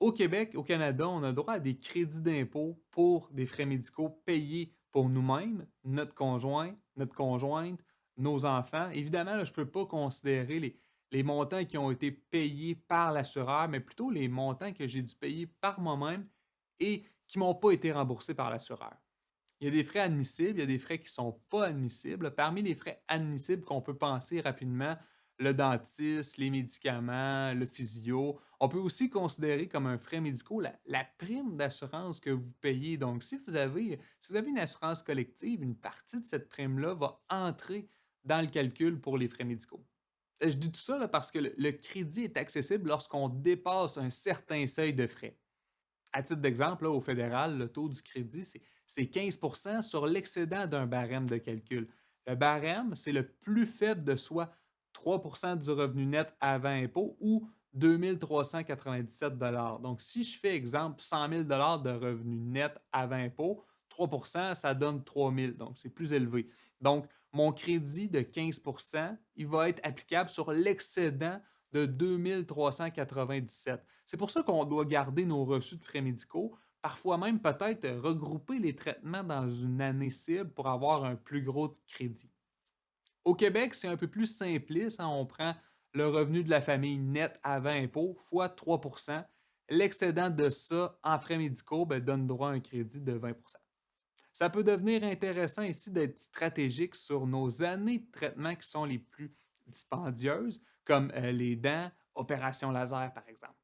Au Québec, au Canada, on a droit à des crédits d'impôt pour des frais médicaux payés pour nous-mêmes, notre conjoint, notre conjointe, nos enfants. Évidemment, là, je ne peux pas considérer les montants qui ont été payés par l'assureur, mais plutôt les montants que j'ai dû payer par moi-même et qui m'ont pas été remboursés par l'assureur. Il y a des frais admissibles, il y a des frais qui ne sont pas admissibles. Parmi les frais admissibles qu'on peut penser rapidement, le dentiste, les médicaments, le physio. On peut aussi considérer comme un frais médicaux la prime d'assurance que vous payez. Donc, si vous avez une assurance collective, une partie de cette prime-là va entrer dans le calcul pour les frais médicaux. Je dis tout ça là, parce que le crédit est accessible lorsqu'on dépasse un certain seuil de frais. À titre d'exemple, là, au fédéral, le taux du crédit, c'est 15 sur l'excédent d'un barème de calcul. Le barème, c'est le plus faible de soit 3 du revenu net avant impôt ou 2 397. Donc, si je fais exemple 100 000 de revenus net avant impôt, 3 ça donne 3 000, donc c'est plus élevé. Donc, mon crédit de 15 il va être applicable sur l'excédent de 2 397. C'est pour ça qu'on doit garder nos reçus de frais médicaux, parfois même peut-être regrouper les traitements dans une année cible pour avoir un plus gros crédit. Au Québec, c'est un peu plus simpliste, hein, on prend le revenu de la famille net avant impôt fois 3. L'excédent de ça en frais médicaux donne droit à un crédit de 20. Ça peut devenir intéressant ici d'être stratégique sur nos années de traitement qui sont les plus dispendieuses, comme les dents, opération laser par exemple.